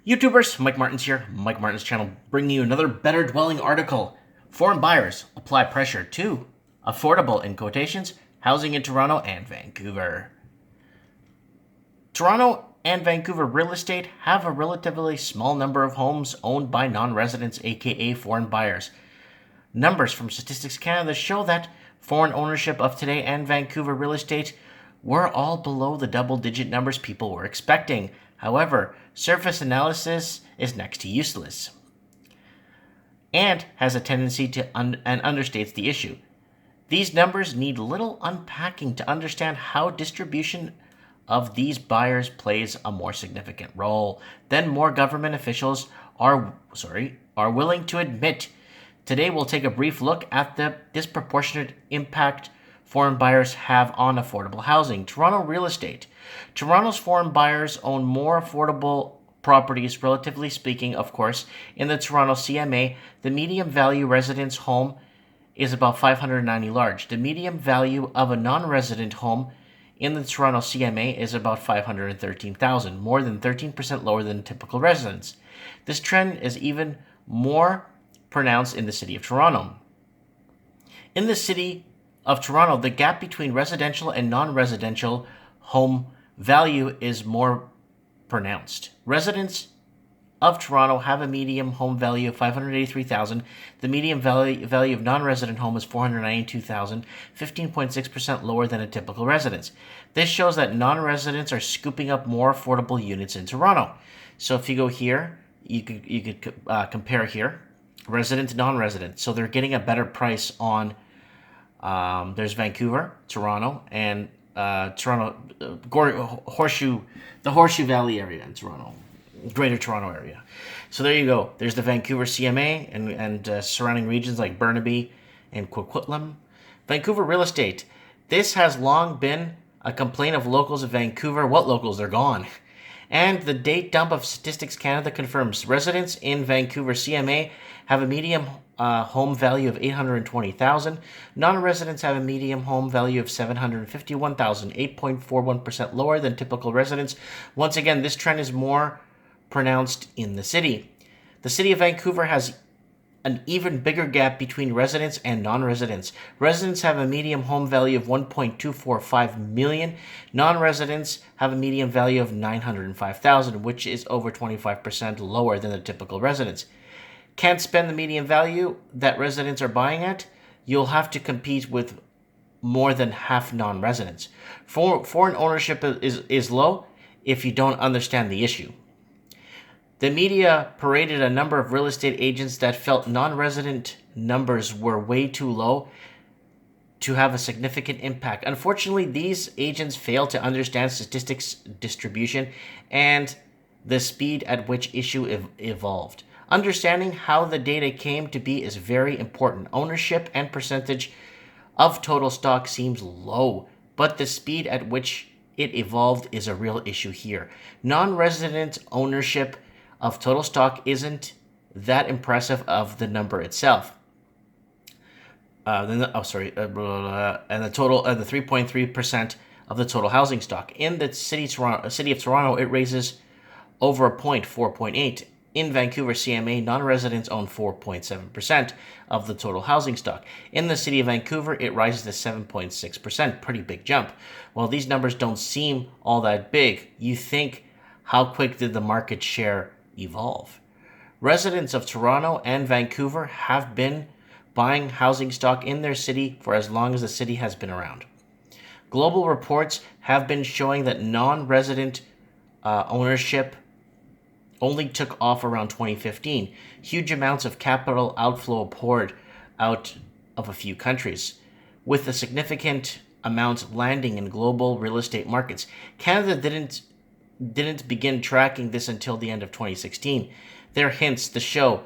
YouTubers, Mike Martins here, Mike Martins channel, bringing you another Better Dwelling article. Foreign buyers apply pressure to affordable, in quotations, housing in Toronto and Vancouver. Toronto and Vancouver real estate have a relatively small number of homes owned by non-residents, aka foreign buyers. Numbers from Statistics Canada show that foreign ownership of today and Vancouver real estate were all below the double-digit numbers people were expecting. However, surface analysis is next to useless and has a tendency to understates the issue. These numbers need little unpacking to understand how distribution of these buyers plays a more significant role than more government officials are willing to admit. Today we'll take a brief look at the disproportionate impact foreign buyers have on affordable housing. Toronto real estate. Toronto's foreign buyers own more affordable properties, relatively speaking, of course. In the Toronto CMA, the median value residence home is about $590 large. The median value of a non-resident home in the Toronto CMA is about $513,000, more than 13% lower than typical residence. This trend is even more pronounced in the city of Toronto. In the city of Toronto, the gap between residential and non-residential home value is more pronounced. Residents of Toronto have a median home value of $583,000. The median value of non-resident home is $492,000, 15.6% lower than a typical residence. This shows that non-residents are scooping up more affordable units in Toronto. So if you go here, you could compare here, resident to non-resident. So they're getting a better price on. There's Vancouver, Toronto, and Toronto, the Horseshoe Valley area in Toronto, Greater Toronto area. So there you go. There's the Vancouver CMA and surrounding regions like Burnaby and Coquitlam. Vancouver real estate. This has long been a complaint of locals of Vancouver. What locals? They're gone. And the date dump of Statistics Canada confirms residents in Vancouver CMA have a median home value of $820,000. Non-residents have a median home value of $751,000, 8.41% lower than typical residents. Once again, this trend is more pronounced in the city. The city of Vancouver has an even bigger gap between residents and non-residents. Residents have a median home value of $1.245 million. Non-residents have a median value of $905,000, which is over 25% lower than the typical residents. Can't spend the median value that residents are buying at? You'll have to compete with more than half non-residents. Foreign ownership is low if you don't understand the issue. The media paraded a number of real estate agents that felt non-resident numbers were way too low to have a significant impact. Unfortunately, these agents failed to understand statistics distribution and the speed at which issue evolved. Understanding how the data came to be is very important. Ownership and percentage of total stock seems low, but the speed at which it evolved is a real issue here. Non-resident ownership of total stock isn't that impressive of the number itself. And the total, the 3.3% of the total housing stock in the city of Toronto, it raises over a point, 4.8. In Vancouver CMA, non-residents own 4.7% of the total housing stock. In the city of Vancouver, it rises to 7.6%. Pretty big jump. While these numbers don't seem all that big, you think, how quick did the market share evolve? Residents of Toronto and Vancouver have been buying housing stock in their city for as long as the city has been around. Global reports have been showing that non-resident ownership only took off around 2015. Huge amounts of capital outflow poured out of a few countries, with a significant amount landing in global real estate markets. Canada didn't begin tracking this until the end of 2016. There are hints to show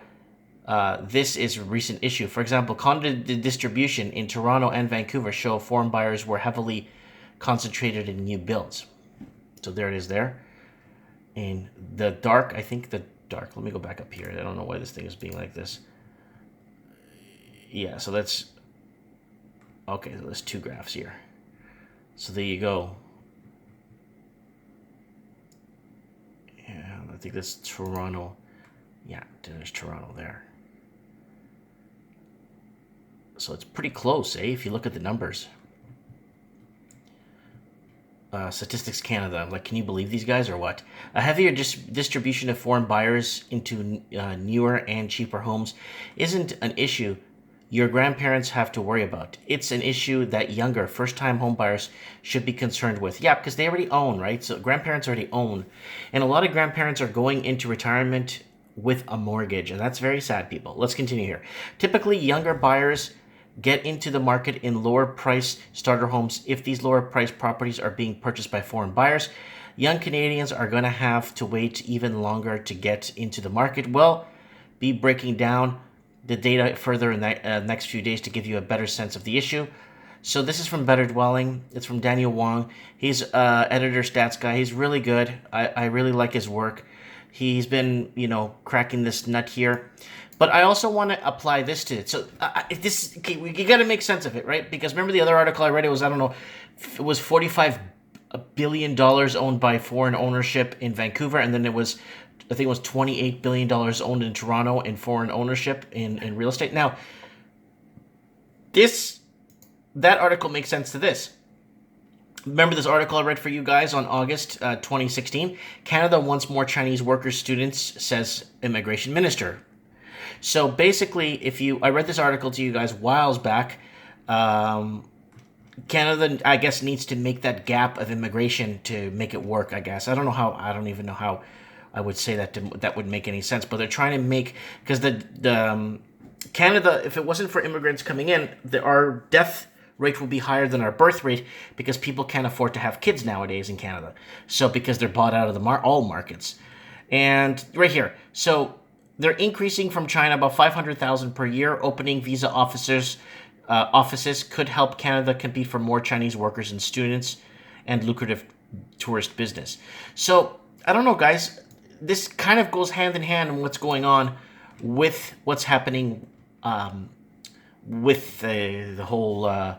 this is a recent issue. For example, condo distribution in Toronto and Vancouver show foreign buyers were heavily concentrated in new builds. So there it is there. In the dark, let me go back up here. I don't know why this thing is being like this. Yeah, so that's, okay, so there's two graphs here. So there you go. I think that's Toronto. Yeah, there's Toronto there. So it's pretty close, if you look at the numbers. Statistics Canada. Like, can you believe these guys or what? A heavier distribution of foreign buyers into newer and cheaper homes isn't an issue your grandparents have to worry about. It's an issue that younger, first-time home buyers should be concerned with. Yeah, because they already own, right? So grandparents already own. And a lot of grandparents are going into retirement with a mortgage, and that's very sad, people. Let's continue here. Typically, younger buyers get into the market in lower price starter homes if these lower price properties are being purchased by foreign buyers. Young Canadians are going to have to wait even longer to get into the market. We'll be breaking down the data further in the next few days to give you a better sense of the issue. So this is from Better Dwelling. It's from Daniel Wong. He's editor, stats guy. He's really good. I really like his work. He's been, cracking this nut here. But I also want to apply this to it. So you got to make sense of it, right? Because remember the other article I read, it was $45 billion owned by foreign ownership in Vancouver, and then I think it was $28 billion owned in Toronto in foreign ownership in real estate. Now, that article makes sense to this. Remember this article I read for you guys on August 2016? Canada wants more Chinese workers, students, says immigration minister. So basically, I read this article to you guys whiles back. Canada, I guess, needs to make that gap of immigration to make it work, I guess. I don't even know how I would say that would make any sense. But they're trying to because Canada, if it wasn't for immigrants coming in, our death rate will be higher than our birth rate because people can't afford to have kids nowadays in Canada. So because they're bought out of all markets. And right here, so they're increasing from China about 500,000 per year. Opening visa offices could help Canada compete for more Chinese workers and students and lucrative tourist business. So I don't know, guys. This kind of goes hand in hand in what's going on with what's happening with the whole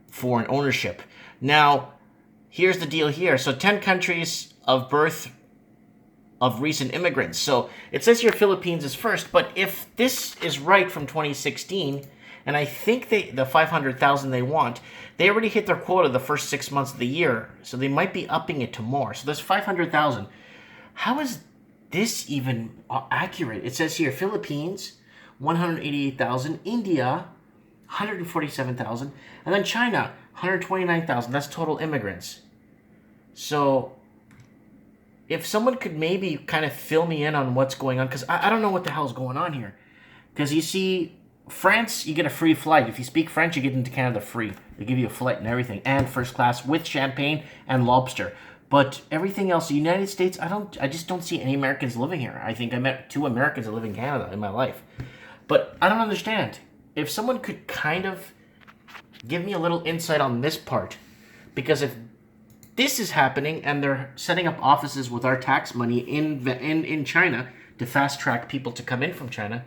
foreign ownership. Now, here's the deal here. So 10 countries of birth of recent immigrants. So it says here Philippines is first, but if this is right from 2016, and I think the 500,000 they want, they already hit their quota the first 6 months of the year, so they might be upping it to more. So there's 500,000. How is this even accurate? It says here Philippines, 188,000, India, 147,000, and then China, 129,000. That's total immigrants. So if someone could maybe kind of fill me in on what's going on, because I don't know what the hell's going on here. Because you see, France, you get a free flight. If you speak French, you get into Canada free. They give you a flight and everything, and first class with champagne and lobster. But everything else, the United States, I just don't see any Americans living here. I think I met 2 Americans that live in Canada in my life. But I don't understand. If someone could kind of give me a little insight on this part, because if this is happening and they're setting up offices with our tax money in China to fast track people to come in from China,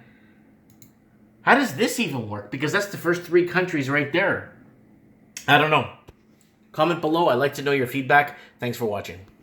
how does this even work? Because that's the first 3 countries right there. I don't know. Comment below. I'd like to know your feedback. Thanks for watching.